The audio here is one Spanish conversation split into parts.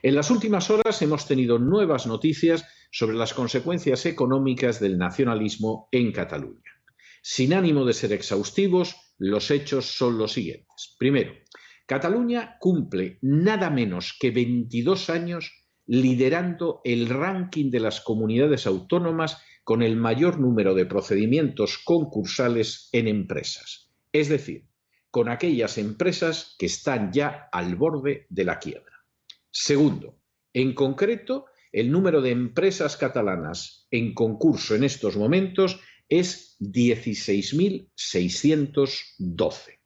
En las últimas horas hemos tenido nuevas noticias sobre las consecuencias económicas del nacionalismo en Cataluña. Sin ánimo de ser exhaustivos, los hechos son los siguientes. Primero, Cataluña cumple nada menos que 22 años liderando el ranking de las comunidades autónomas con el mayor número de procedimientos concursales en empresas, es decir, con aquellas empresas que están ya al borde de la quiebra. Segundo, en concreto, el número de empresas catalanas en concurso en estos momentos es 16.612.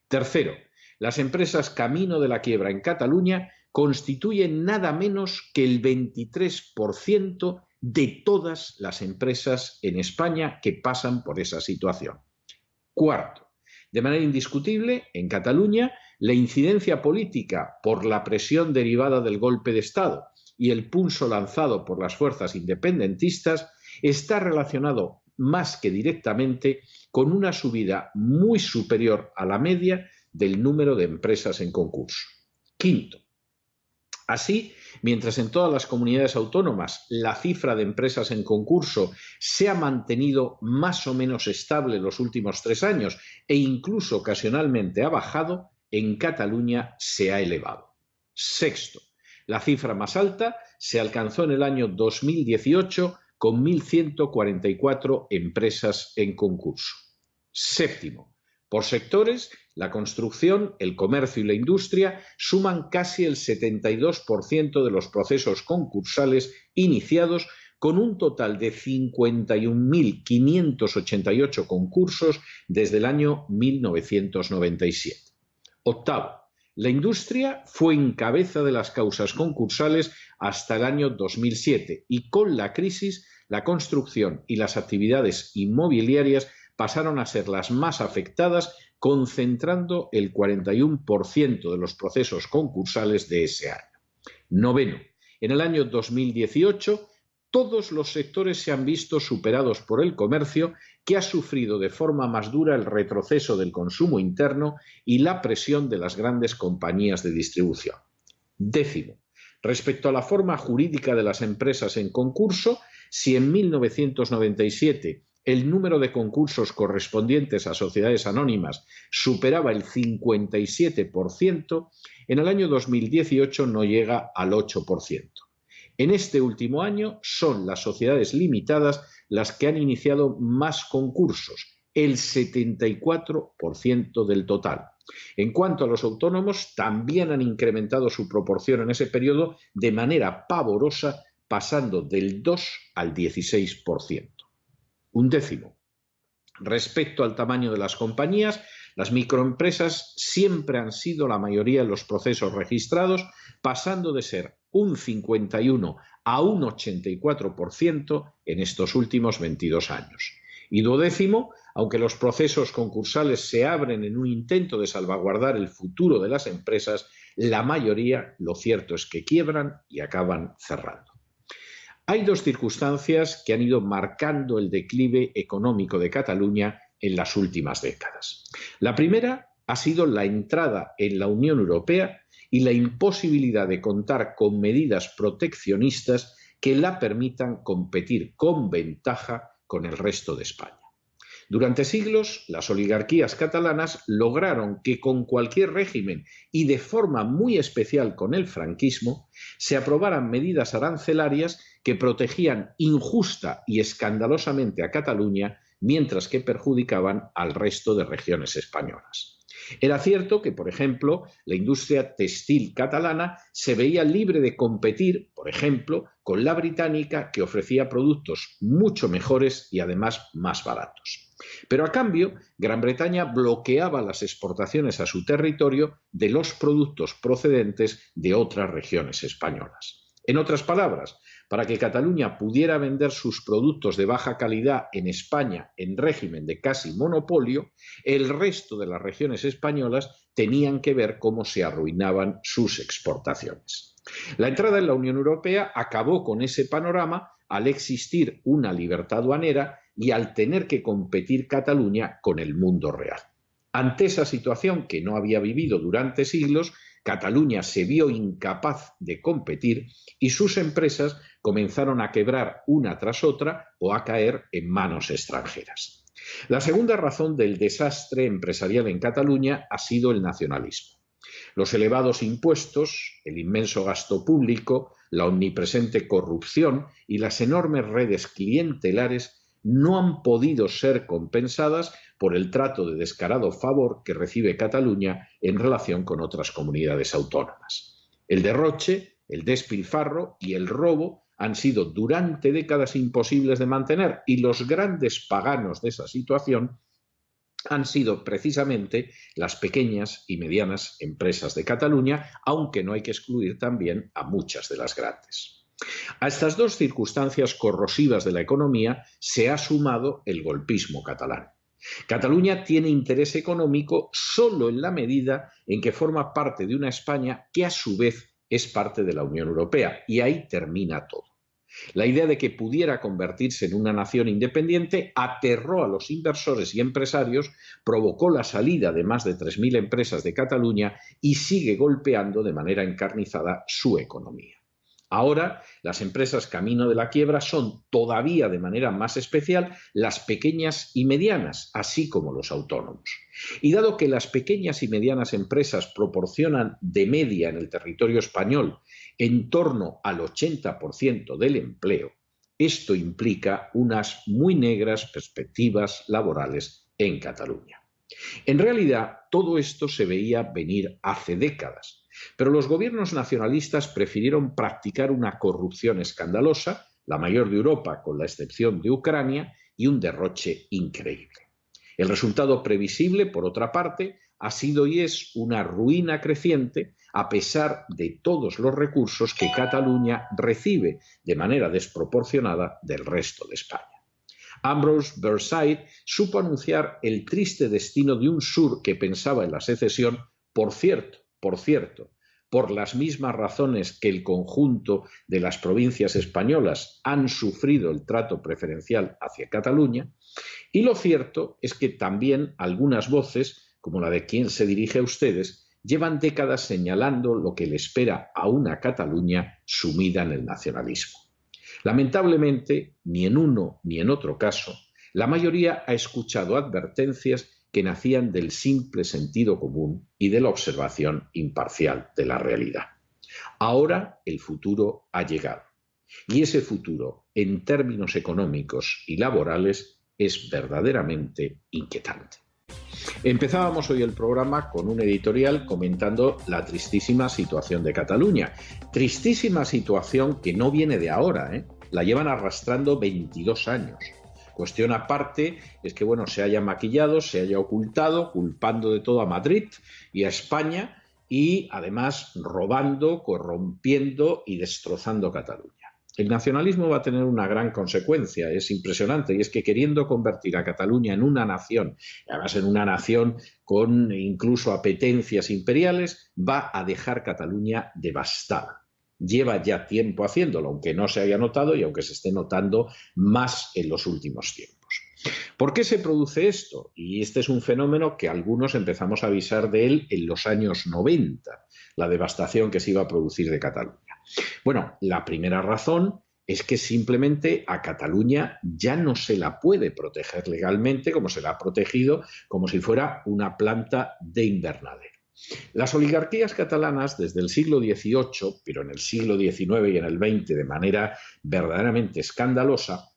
Tercero, las empresas camino de la quiebra en Cataluña constituyen nada menos que el 23% de todas las empresas en España que pasan por esa situación. Cuarto, de manera indiscutible, en Cataluña, la incidencia política por la presión derivada del golpe de Estado y el pulso lanzado por las fuerzas independentistas está relacionado más que directamente con una subida muy superior a la media del número de empresas en concurso. Quinto, así, mientras en todas las comunidades autónomas la cifra de empresas en concurso se ha mantenido más o menos estable los últimos 3 años e incluso ocasionalmente ha bajado, en Cataluña se ha elevado. Sexto, la cifra más alta se alcanzó en el año 2018 con 1.144 empresas en concurso. Séptimo, por sectores, la construcción, el comercio y la industria suman casi el 72% de los procesos concursales iniciados, con un total de 51.588 concursos desde el año 1997. Octavo, la industria fue en cabeza de las causas concursales hasta el año 2007 y con la crisis, la construcción y las actividades inmobiliarias pasaron a ser las más afectadas, concentrando el 41% de los procesos concursales de ese año. Noveno, en el año 2018, todos los sectores se han visto superados por el comercio, que ha sufrido de forma más dura el retroceso del consumo interno y la presión de las grandes compañías de distribución. Décimo, respecto a la forma jurídica de las empresas en concurso, si en 1997 el número de concursos correspondientes a sociedades anónimas superaba el 57%, en el año 2018 no llega al 8%. En este último año son las sociedades limitadas las que han iniciado más concursos, el 74% del total. En cuanto a los autónomos, también han incrementado su proporción en ese periodo de manera pavorosa, pasando del 2 al 16%. Undécimo, respecto al tamaño de las compañías, las microempresas siempre han sido la mayoría en los procesos registrados, pasando de ser un 51 a un 84% en estos últimos 22 años. Y duodécimo, aunque los procesos concursales se abren en un intento de salvaguardar el futuro de las empresas, la mayoría, lo cierto es que quiebran y acaban cerrando. Hay dos circunstancias que han ido marcando el declive económico de Cataluña en las últimas décadas. La primera ha sido la entrada en la Unión Europea y la imposibilidad de contar con medidas proteccionistas que la permitan competir con ventaja con el resto de España. Durante siglos, las oligarquías catalanas lograron que con cualquier régimen y de forma muy especial con el franquismo, se aprobaran medidas arancelarias que protegían injusta y escandalosamente a Cataluña, mientras que perjudicaban al resto de regiones españolas. Era cierto que, por ejemplo, la industria textil catalana se veía libre de competir, por ejemplo, con la británica, que ofrecía productos mucho mejores y además más baratos. Pero a cambio, Gran Bretaña bloqueaba las exportaciones a su territorio de los productos procedentes de otras regiones españolas. En otras palabras, para que Cataluña pudiera vender sus productos de baja calidad en España en régimen de casi monopolio, el resto de las regiones españolas tenían que ver cómo se arruinaban sus exportaciones. La entrada en la Unión Europea acabó con ese panorama al existir una libertad aduanera y al tener que competir Cataluña con el mundo real. Ante esa situación que no había vivido durante siglos, Cataluña se vio incapaz de competir y sus empresas comenzaron a quebrar una tras otra o a caer en manos extranjeras. La segunda razón del desastre empresarial en Cataluña ha sido el nacionalismo. Los elevados impuestos, el inmenso gasto público, la omnipresente corrupción y las enormes redes clientelares no han podido ser compensadas por el trato de descarado favor que recibe Cataluña en relación con otras comunidades autónomas. El derroche, el despilfarro y el robo han sido durante décadas imposibles de mantener y los grandes paganos de esa situación han sido precisamente las pequeñas y medianas empresas de Cataluña, aunque no hay que excluir también a muchas de las grandes. A estas dos circunstancias corrosivas de la economía se ha sumado el golpismo catalán. Cataluña tiene interés económico solo en la medida en que forma parte de una España que a su vez es parte de la Unión Europea, y ahí termina todo. La idea de que pudiera convertirse en una nación independiente aterró a los inversores y empresarios, provocó la salida de más de 3.000 empresas de Cataluña y sigue golpeando de manera encarnizada su economía. Ahora, las empresas camino de la quiebra son todavía de manera más especial las pequeñas y medianas, así como los autónomos. Y dado que las pequeñas y medianas empresas proporcionan de media en el territorio español en torno al 80% del empleo, esto implica unas muy negras perspectivas laborales en Cataluña. En realidad, todo esto se veía venir hace décadas. Pero los gobiernos nacionalistas prefirieron practicar una corrupción escandalosa, la mayor de Europa con la excepción de Ucrania, y un derroche increíble. El resultado previsible, por otra parte, ha sido y es una ruina creciente a pesar de todos los recursos que Cataluña recibe de manera desproporcionada del resto de España. Ambrose Burnside supo anunciar el triste destino de un sur que pensaba en la secesión, por cierto, por las mismas razones que el conjunto de las provincias españolas han sufrido el trato preferencial hacia Cataluña, y lo cierto es que también algunas voces, como la de quien se dirige a ustedes, llevan décadas señalando lo que le espera a una Cataluña sumida en el nacionalismo. Lamentablemente, ni en uno ni en otro caso, la mayoría ha escuchado advertencias que nacían del simple sentido común y de la observación imparcial de la realidad. Ahora el futuro ha llegado, y ese futuro, en términos económicos y laborales, es verdaderamente inquietante. Empezábamos hoy el programa con un editorial comentando la tristísima situación de Cataluña. Tristísima situación que no viene de ahora, la llevan arrastrando 22 años. Cuestión aparte es que se haya maquillado, se haya ocultado, culpando de todo a Madrid y a España y además robando, corrompiendo y destrozando Cataluña. El nacionalismo va a tener una gran consecuencia, es impresionante, y es que queriendo convertir a Cataluña en una nación, además en una nación con incluso apetencias imperiales, va a dejar Cataluña devastada. Lleva ya tiempo haciéndolo, aunque no se haya notado y aunque se esté notando más en los últimos tiempos. ¿Por qué se produce esto? Y este es un fenómeno que algunos empezamos a avisar de él en los años 90, la devastación que se iba a producir de Cataluña. Bueno, la primera razón es que simplemente a Cataluña ya no se la puede proteger legalmente como se la ha protegido, como si fuera una planta de invernadero. Las oligarquías catalanas desde el siglo XVIII, pero en el siglo XIX y en el XX de manera verdaderamente escandalosa,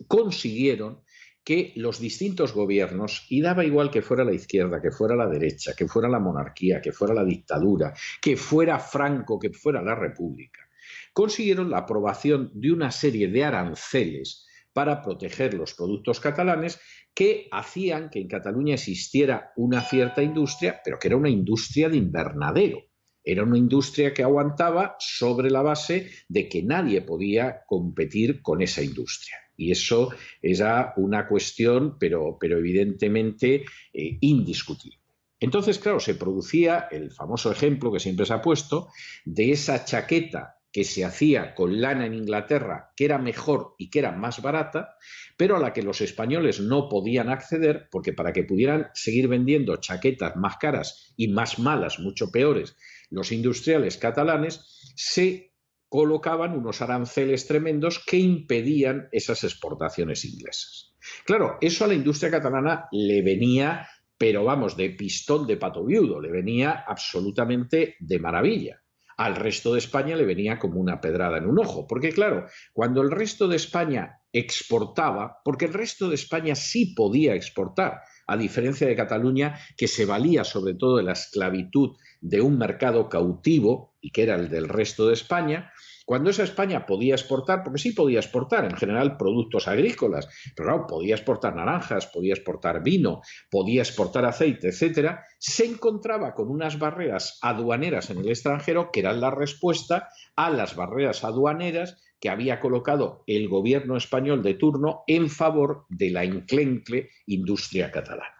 consiguieron que los distintos gobiernos, y daba igual que fuera la izquierda, que fuera la derecha, que fuera la monarquía, que fuera la dictadura, que fuera Franco, que fuera la República, consiguieron la aprobación de una serie de aranceles para proteger los productos catalanes que hacían que en Cataluña existiera una cierta industria, pero que era una industria de invernadero. Era una industria que aguantaba sobre la base de que nadie podía competir con esa industria. Y eso era una cuestión, pero evidentemente indiscutible. Entonces, claro, se producía el famoso ejemplo que siempre se ha puesto de esa chaqueta que se hacía con lana en Inglaterra, que era mejor y que era más barata, pero a la que los españoles no podían acceder, porque para que pudieran seguir vendiendo chaquetas más caras y más malas, mucho peores, los industriales catalanes, se colocaban unos aranceles tremendos que impedían esas exportaciones inglesas. Claro, eso a la industria catalana le venía, pero vamos, de pistón de pato viudo, le venía absolutamente de maravilla. Al resto de España le venía como una pedrada en un ojo, porque claro, cuando el resto de España exportaba, porque el resto de España sí podía exportar, a diferencia de Cataluña, que se valía sobre todo de la esclavitud de un mercado cautivo, y que era el del resto de España, cuando esa España podía exportar, porque sí podía exportar en general productos agrícolas, pero claro, podía exportar naranjas, podía exportar vino, podía exportar aceite, etcétera, se encontraba con unas barreras aduaneras en el extranjero que eran la respuesta a las barreras aduaneras que había colocado el gobierno español de turno en favor de la enclenque industria catalana.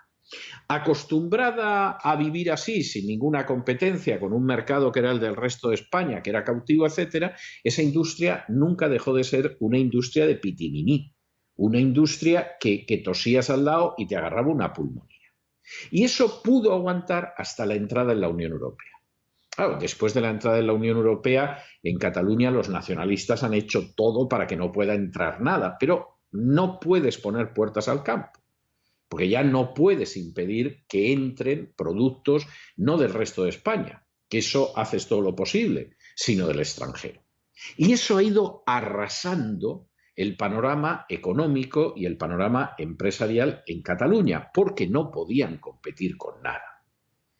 Acostumbrada a vivir así, sin ninguna competencia, con un mercado que era el del resto de España, que era cautivo, etcétera, esa industria nunca dejó de ser una industria de pitiminí, una industria que tosías al lado y te agarraba una pulmonía. Y eso pudo aguantar hasta la entrada en la Unión Europea. Claro, después de la entrada en la Unión Europea, en Cataluña los nacionalistas han hecho todo para que no pueda entrar nada, pero no puedes poner puertas al campo, porque ya no puedes impedir que entren productos no del resto de España, que eso haces todo lo posible, sino del extranjero. Y eso ha ido arrasando el panorama económico y el panorama empresarial en Cataluña, porque no podían competir con nada.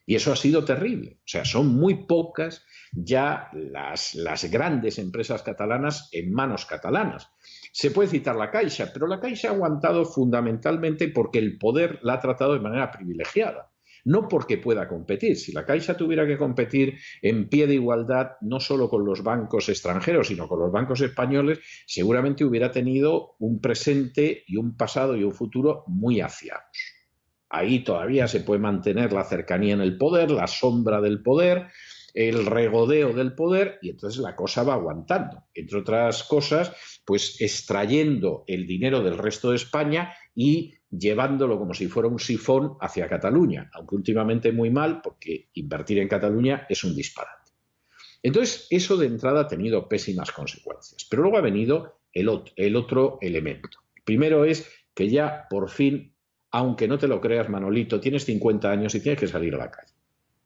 Y eso ha sido terrible. O sea, son muy pocas ya las grandes empresas catalanas en manos catalanas. Se puede citar la Caixa, pero la Caixa ha aguantado fundamentalmente porque el poder la ha tratado de manera privilegiada, no porque pueda competir. Si la Caixa tuviera que competir en pie de igualdad no solo con los bancos extranjeros, sino con los bancos españoles, seguramente hubiera tenido un presente y un pasado y un futuro muy aciados. Ahí todavía se puede mantener la cercanía en el poder, la sombra del poder, el regodeo del poder, y entonces la cosa va aguantando. Entre otras cosas, pues extrayendo el dinero del resto de España y llevándolo como si fuera un sifón hacia Cataluña, aunque últimamente muy mal, porque invertir en Cataluña es un disparate. Entonces, eso de entrada ha tenido pésimas consecuencias. Pero luego ha venido el otro elemento. Primero es que ya por fin, aunque no te lo creas, Manolito, tienes 50 años y tienes que salir a la calle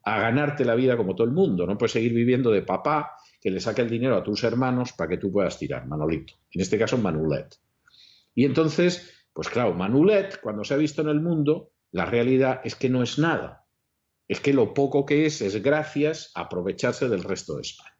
a ganarte la vida como todo el mundo. No puedes seguir viviendo de papá que le saque el dinero a tus hermanos para que tú puedas tirar, Manolito. En este caso, Manulet. Y entonces, pues claro, Manulet, cuando se ha visto en el mundo, la realidad es que no es nada. Es que lo poco que es gracias a aprovecharse del resto de España.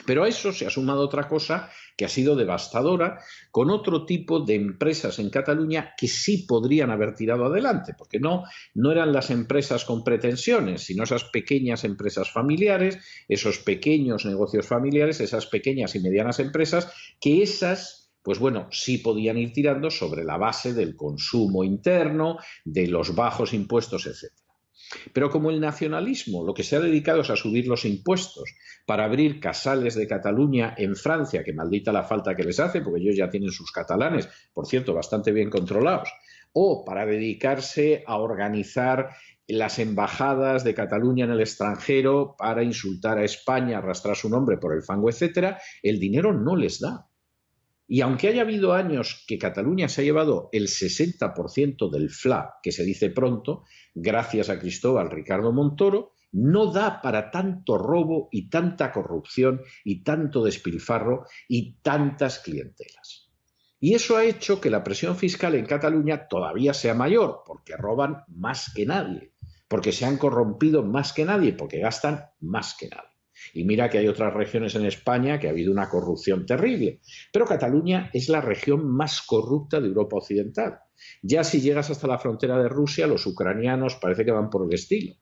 Pero a eso se ha sumado otra cosa que ha sido devastadora, con otro tipo de empresas en Cataluña que sí podrían haber tirado adelante, porque no eran las empresas con pretensiones, sino esas pequeñas empresas familiares, esos pequeños negocios familiares, esas pequeñas y medianas empresas, que esas, pues bueno, sí podían ir tirando sobre la base del consumo interno, de los bajos impuestos, etc. Pero como el nacionalismo lo que se ha dedicado es a subir los impuestos para abrir casales de Cataluña en Francia, que maldita la falta que les hace, porque ellos ya tienen sus catalanes, por cierto, bastante bien controlados, o para dedicarse a organizar las embajadas de Cataluña en el extranjero para insultar a España, arrastrar su nombre por el fango, etcétera, el dinero no les da. Y aunque haya habido años que Cataluña se ha llevado el 60% del FLA, que se dice pronto, gracias a Cristóbal Ricardo Montoro, no da para tanto robo y tanta corrupción y tanto despilfarro y tantas clientelas. Y eso ha hecho que la presión fiscal en Cataluña todavía sea mayor, porque roban más que nadie, porque se han corrompido más que nadie, porque gastan más que nadie. Y mira que hay otras regiones en España que ha habido una corrupción terrible, pero Cataluña es la región más corrupta de Europa Occidental. Ya si llegas hasta la frontera de Rusia, los ucranianos parece que van por el estilo.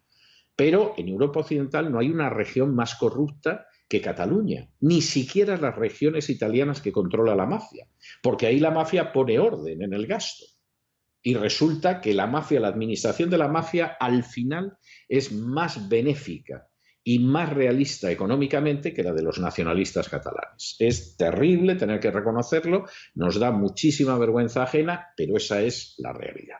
Pero en Europa Occidental no hay una región más corrupta que Cataluña, ni siquiera las regiones italianas que controla la mafia, porque ahí la mafia pone orden en el gasto. Y resulta que la mafia, la administración de la mafia, al final es más benéfica y más realista económicamente que la de los nacionalistas catalanes. Es terrible tener que reconocerlo, nos da muchísima vergüenza ajena, pero esa es la realidad.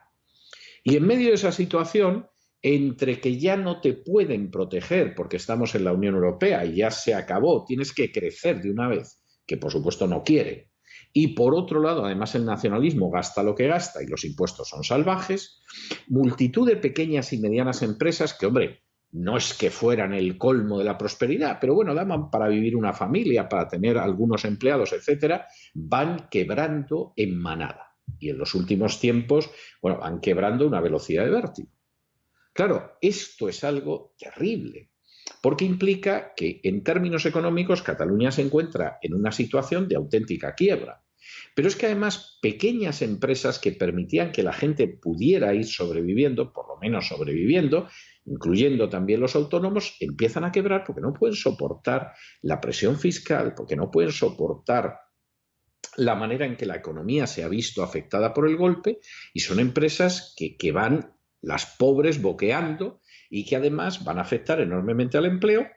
Y en medio de esa situación, entre que ya no te pueden proteger porque estamos en la Unión Europea y ya se acabó, tienes que crecer de una vez, que por supuesto no quiere, y por otro lado, además el nacionalismo gasta lo que gasta y los impuestos son salvajes, multitud de pequeñas y medianas empresas que, hombre, no es que fueran el colmo de la prosperidad, pero bueno, daban para vivir una familia, para tener algunos empleados, etcétera, van quebrando en manada. Y en los últimos tiempos, bueno, van quebrando a una velocidad de vértigo. Claro, esto es algo terrible, porque implica que en términos económicos Cataluña se encuentra en una situación de auténtica quiebra. Pero es que además pequeñas empresas que permitían que la gente pudiera ir sobreviviendo, por lo menos sobreviviendo, incluyendo también los autónomos, empiezan a quebrar porque no pueden soportar la presión fiscal, porque no pueden soportar la manera en que la economía se ha visto afectada por el golpe, y son empresas que van, las pobres, boqueando, y que además van a afectar enormemente al empleo,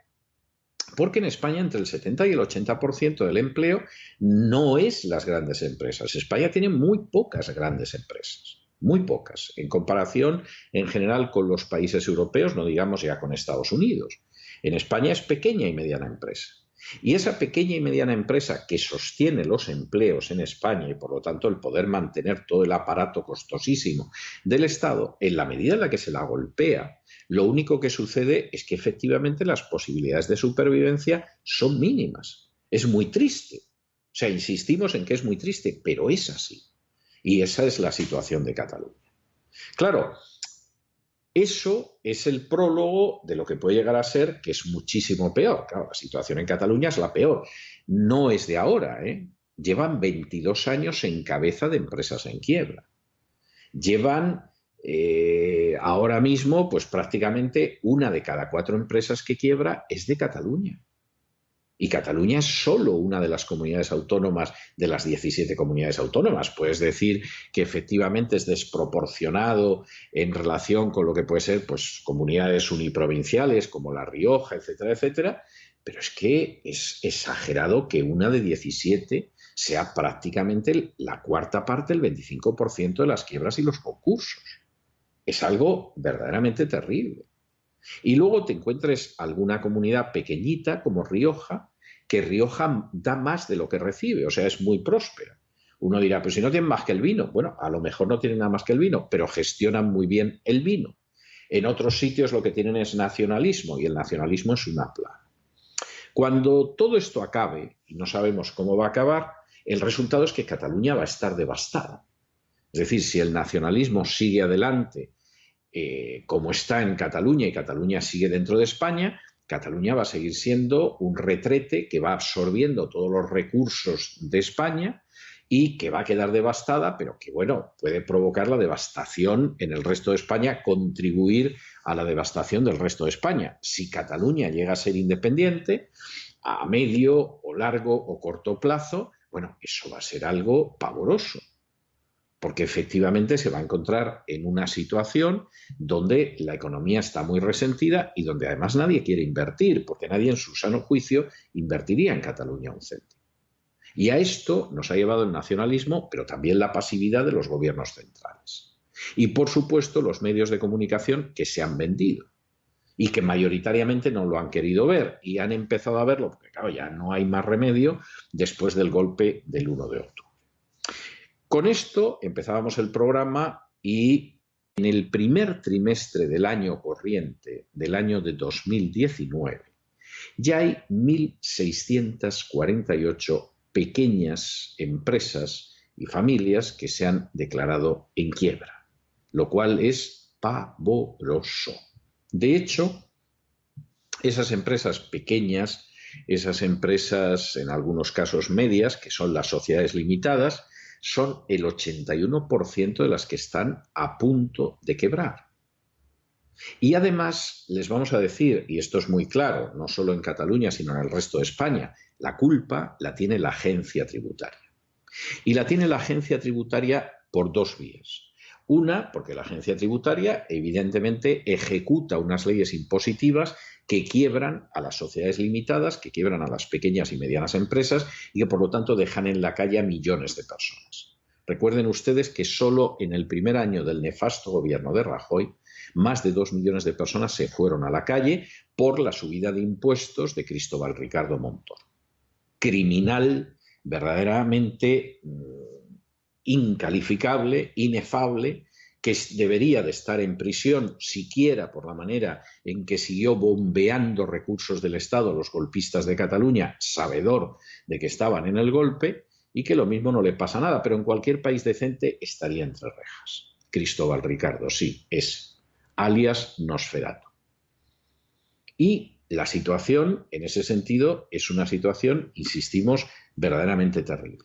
porque en España entre el 70 y el 80% del empleo no es las grandes empresas. España tiene muy pocas grandes empresas, muy pocas, en comparación en general con los países europeos, no digamos ya con Estados Unidos. En España es pequeña y mediana empresa. Y esa pequeña y mediana empresa que sostiene los empleos en España y por lo tanto el poder mantener todo el aparato costosísimo del Estado, en la medida en la que se la golpea, lo único que sucede es que efectivamente las posibilidades de supervivencia son mínimas. Es muy triste. O sea, insistimos en que es muy triste, pero es así. Y esa es la situación de Cataluña. Claro, eso es el prólogo de lo que puede llegar a ser, que es muchísimo peor. Claro, la situación en Cataluña es la peor. No es de ahora, ¿eh? Llevan 22 años en cabeza de empresas en quiebra. Llevan ahora mismo, pues prácticamente una de cada 4 empresas que quiebra es de Cataluña. Y Cataluña es solo una de las comunidades autónomas, de las 17 comunidades autónomas. Puedes decir que efectivamente es desproporcionado en relación con lo que puede ser pues, comunidades uniprovinciales como La Rioja, etcétera, etcétera, pero es que es exagerado que una de 17 sea prácticamente la cuarta parte, el 25% de las quiebras y los concursos. Es algo verdaderamente terrible. Y luego te encuentres alguna comunidad pequeñita como Rioja, que Rioja da más de lo que recibe, o sea, es muy próspera. Uno dirá, pues si no tienen más que el vino, bueno, a lo mejor no tienen nada más que el vino, pero gestionan muy bien el vino. En otros sitios lo que tienen es nacionalismo y el nacionalismo es una plaga. Cuando todo esto acabe, y no sabemos cómo va a acabar, el resultado es que Cataluña va a estar devastada. Es decir, si el nacionalismo sigue adelante como está en Cataluña y Cataluña sigue dentro de España, Cataluña va a seguir siendo un retrete que va absorbiendo todos los recursos de España y que va a quedar devastada, pero que, bueno, puede provocar la devastación en el resto de España, contribuir a la devastación del resto de España. Si Cataluña llega a ser independiente, a medio o largo o corto plazo, bueno, eso va a ser algo pavoroso, porque efectivamente se va a encontrar en una situación donde la economía está muy resentida y donde además nadie quiere invertir, porque nadie en su sano juicio invertiría en Cataluña un céntimo. Y a esto nos ha llevado el nacionalismo, pero también la pasividad de los gobiernos centrales. Y, por supuesto, los medios de comunicación que se han vendido y que mayoritariamente no lo han querido ver y han empezado a verlo, porque claro, ya no hay más remedio después del golpe del 1 de octubre. Con esto empezábamos el programa y en el primer trimestre del año corriente, del año de 2019, ya hay 1.648 pequeñas empresas y familias que se han declarado en quiebra, lo cual es pavoroso. De hecho, esas empresas pequeñas, esas empresas en algunos casos medias, que son las sociedades limitadas, son el 81% de las que están a punto de quebrar. Y además les vamos a decir, y esto es muy claro, no solo en Cataluña, sino en el resto de España, la culpa la tiene la agencia tributaria. Y la tiene la agencia tributaria por 2 vías. Una, porque la agencia tributaria evidentemente ejecuta unas leyes impositivas que quiebran a las sociedades limitadas, que quiebran a las pequeñas y medianas empresas y que por lo tanto dejan en la calle a millones de personas. Recuerden ustedes que solo en el primer año del nefasto gobierno de Rajoy, más de 2 millones de personas se fueron a la calle por la subida de impuestos de Cristóbal Ricardo Montoro. Criminal, verdaderamente incalificable, inefable, que debería de estar en prisión siquiera por la manera en que siguió bombeando recursos del Estado a los golpistas de Cataluña, sabedor de que estaban en el golpe, y que lo mismo no le pasa nada, pero en cualquier país decente estaría entre rejas. Cristóbal Ricardo, sí, es, alias Nosferatu. Y la situación, en ese sentido, es una situación, insistimos, verdaderamente terrible.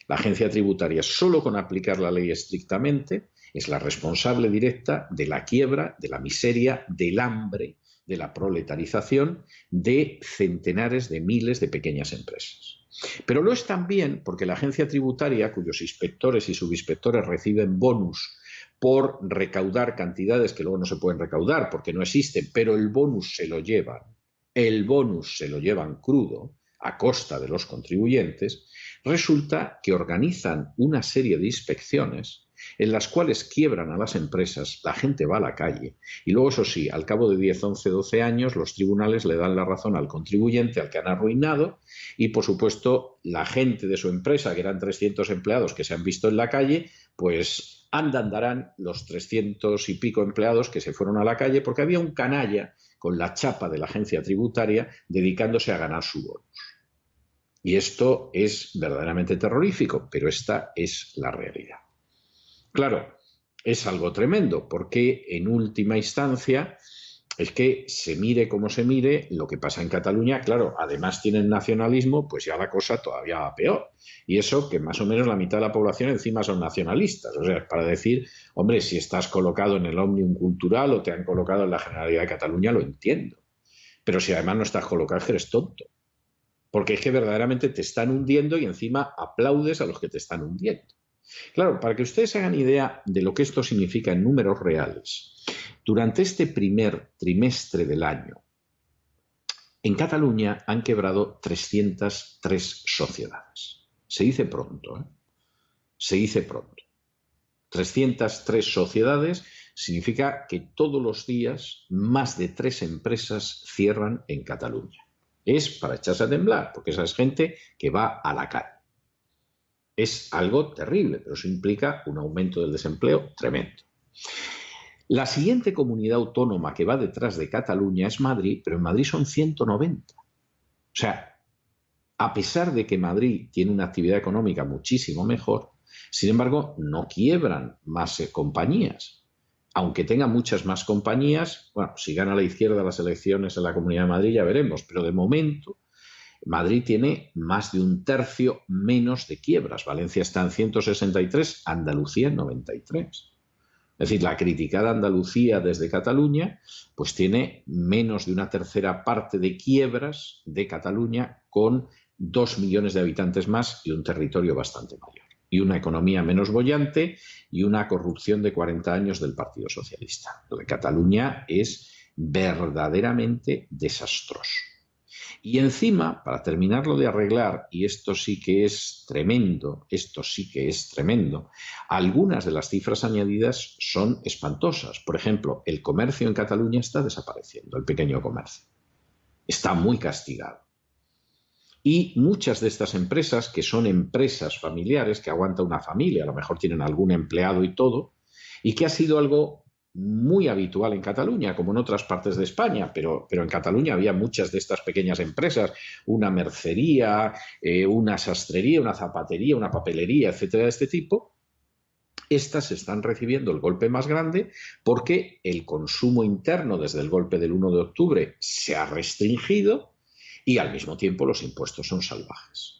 La agencia tributaria, solo con aplicar la ley estrictamente, es la responsable directa de la quiebra, de la miseria, del hambre, de la proletarización de centenares de miles de pequeñas empresas. Pero lo es también porque la agencia tributaria, cuyos inspectores y subinspectores reciben bonus por recaudar cantidades que luego no se pueden recaudar porque no existen, pero el bonus se lo llevan crudo a costa de los contribuyentes, resulta que organizan una serie de inspecciones en las cuales quiebran a las empresas, la gente va a la calle y luego, eso sí, al cabo de 10, 11, 12 años los tribunales le dan la razón al contribuyente, al que han arruinado, y por supuesto la gente de su empresa, que eran 300 empleados que se han visto en la calle, pues andarán los 300 y pico empleados que se fueron a la calle porque había un canalla con la chapa de la agencia tributaria dedicándose a ganar su bonus. Y esto es verdaderamente terrorífico, pero esta es la realidad. Claro, es algo tremendo, porque en última instancia es que se mire como se mire lo que pasa en Cataluña, claro, además tienen nacionalismo, pues ya la cosa todavía va peor. Y eso que más o menos la mitad de la población encima son nacionalistas. O sea, para decir, hombre, si estás colocado en el Òmnium Cultural o te han colocado en la Generalidad de Cataluña, lo entiendo. Pero si además no estás colocado, es que eres tonto. Porque es que verdaderamente te están hundiendo y encima aplaudes a los que te están hundiendo. Claro, para que ustedes hagan idea de lo que esto significa en números reales, durante este primer trimestre del año, en Cataluña han quebrado 303 sociedades. Se dice pronto, ¿eh? Se dice pronto. 303 sociedades significa que todos los días más de 3 empresas cierran en Cataluña. Es para echarse a temblar, porque esa es gente que va a la calle. Es algo terrible, pero eso implica un aumento del desempleo tremendo. La siguiente comunidad autónoma que va detrás de Cataluña es Madrid, pero en Madrid son 190. O sea, a pesar de que Madrid tiene una actividad económica muchísimo mejor, sin embargo, no quiebran más compañías. Aunque tenga muchas más compañías, bueno, si gana la izquierda las elecciones en la Comunidad de Madrid ya veremos, pero de momento Madrid tiene más de un tercio menos de quiebras. Valencia está en 163, Andalucía en 93. Es decir, la criticada Andalucía desde Cataluña pues tiene menos de una tercera parte de quiebras de Cataluña, con 2 millones de habitantes más y un territorio bastante mayor. Y una economía menos boyante y una corrupción de 40 años del Partido Socialista. Lo de Cataluña es verdaderamente desastroso. Y encima, para terminarlo de arreglar, y esto sí que es tremendo, algunas de las cifras añadidas son espantosas. Por ejemplo, el comercio en Cataluña está desapareciendo, el pequeño comercio. Está muy castigado. Y muchas de estas empresas, que son empresas familiares, que aguanta una familia, a lo mejor tienen algún empleado y todo, y que ha sido algo muy habitual en Cataluña, como en otras partes de España, pero en Cataluña había muchas de estas pequeñas empresas, una mercería, una sastrería, una zapatería, una papelería, etcétera, de este tipo. Estas están recibiendo el golpe más grande porque el consumo interno desde el golpe del 1 de octubre se ha restringido y al mismo tiempo los impuestos son salvajes.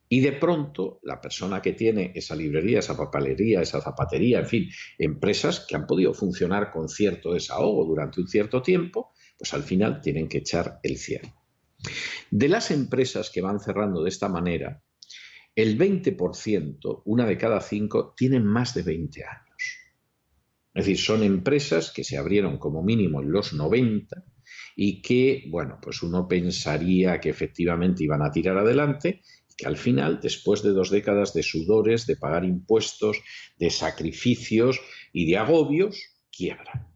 Y de pronto la persona que tiene esa librería, esa papelería, esa zapatería, en fin, empresas que han podido funcionar con cierto desahogo durante un cierto tiempo, pues al final tienen que echar el cierre. De las empresas que van cerrando de esta manera, el 20%, una de cada 5, tienen más de 20 años. Es decir, son empresas que se abrieron como mínimo en los 90 y que, bueno, pues uno pensaría que efectivamente iban a tirar adelante y que al final, después de 2 décadas de sudores, de pagar impuestos, de sacrificios y de agobios, quiebran.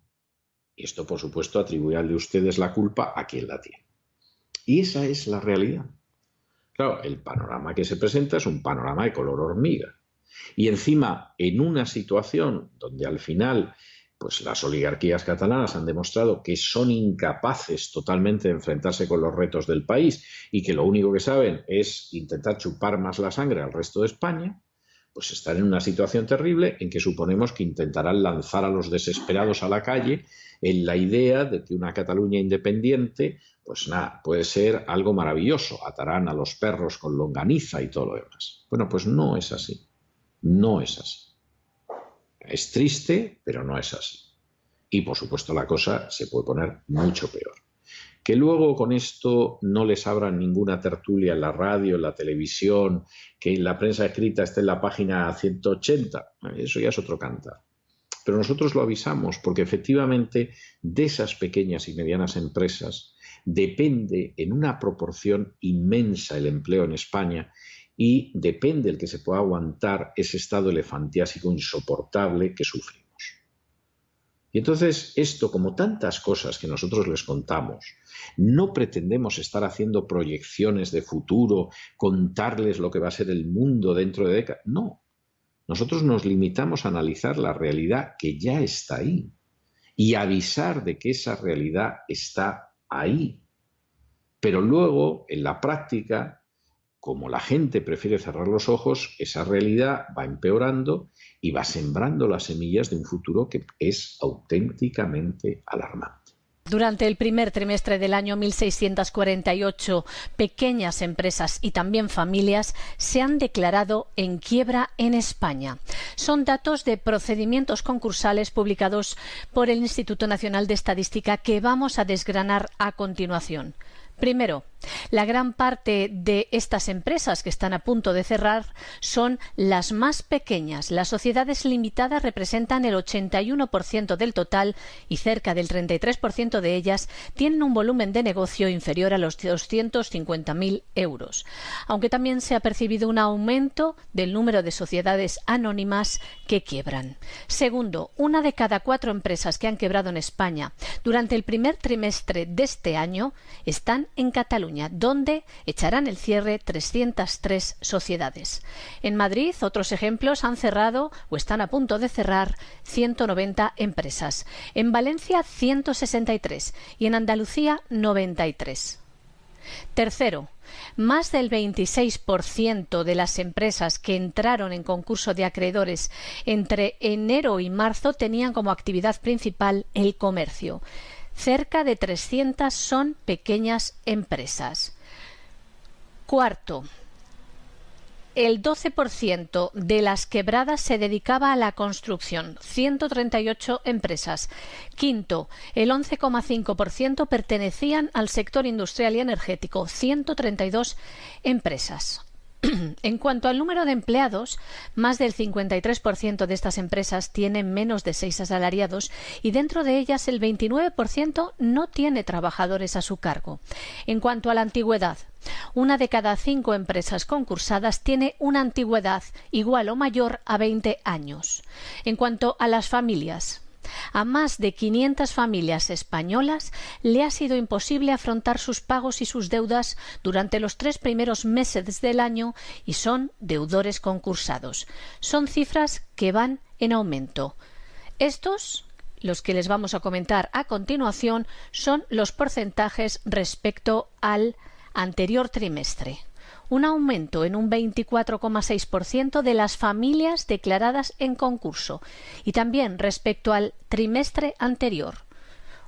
Y esto, por supuesto, atribuirle ustedes la culpa a quien la tiene. Y esa es la realidad. Claro, el panorama que se presenta es un panorama de color hormiga. Y encima, en una situación donde al final pues las oligarquías catalanas han demostrado que son incapaces totalmente de enfrentarse con los retos del país y que lo único que saben es intentar chupar más la sangre al resto de España, pues están en una situación terrible en que suponemos que intentarán lanzar a los desesperados a la calle en la idea de que una Cataluña independiente, pues nada, puede ser algo maravilloso, atarán a los perros con longaniza y todo lo demás. Bueno, pues no es así, no es así. Es triste, pero no es así. Y, por supuesto, la cosa se puede poner mucho peor. Que luego con esto no les abran ninguna tertulia en la radio, en la televisión, que en la prensa escrita esté en la página 180, eso ya es otro cantar. Pero nosotros lo avisamos porque efectivamente de esas pequeñas y medianas empresas depende en una proporción inmensa el empleo en España y depende el que se pueda aguantar ese estado elefantiásico insoportable que sufrimos. Y entonces esto, como tantas cosas que nosotros les contamos, no pretendemos estar haciendo proyecciones de futuro, contarles lo que va a ser el mundo dentro de décadas. No, nosotros nos limitamos a analizar la realidad que ya está ahí y avisar de que esa realidad está ahí. Pero luego, en la práctica, como la gente prefiere cerrar los ojos, esa realidad va empeorando y va sembrando las semillas de un futuro que es auténticamente alarmante. Durante el primer trimestre del año 1.648, pequeñas empresas y también familias se han declarado en quiebra en España. Son datos de procedimientos concursales publicados por el Instituto Nacional de Estadística que vamos a desgranar a continuación. Primero, la gran parte de estas empresas que están a punto de cerrar son las más pequeñas. Las sociedades limitadas representan el 81% del total y cerca del 33% de ellas tienen un volumen de negocio inferior a los 250.000 euros. Aunque también se ha percibido un aumento del número de sociedades anónimas que quiebran. Segundo, 1 de cada 4 empresas que han quebrado en España durante el primer trimestre de este año están en Cataluña, donde echarán el cierre 303 sociedades. En Madrid, otros ejemplos, han cerrado o están a punto de cerrar 190 empresas. En Valencia, 163 y en Andalucía, 93. Tercero, más del 26% de las empresas que entraron en concurso de acreedores entre enero y marzo tenían como actividad principal el comercio. Cerca de 300 son pequeñas empresas. Cuarto, el 12% de las quebradas se dedicaba a la construcción, 138 empresas. Quinto, el 11,5% pertenecían al sector industrial y energético, 132 empresas. En cuanto al número de empleados, más del 53% de estas empresas tienen menos de 6 asalariados y dentro de ellas el 29% no tiene trabajadores a su cargo. En cuanto a la antigüedad, 1 de cada 5 empresas concursadas tiene una antigüedad igual o mayor a 20 años. En cuanto a las familias, a más de 500 familias españolas le ha sido imposible afrontar sus pagos y sus deudas durante los 3 primeros meses del año y son deudores concursados. Son cifras que van en aumento. Estos, los que les vamos a comentar a continuación, son los porcentajes respecto al anterior trimestre. Un aumento en un 24,6% de las familias declaradas en concurso y también respecto al trimestre anterior.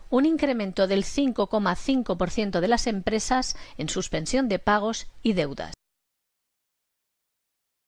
Un incremento del 5,5% de las empresas en suspensión de pagos y deudas.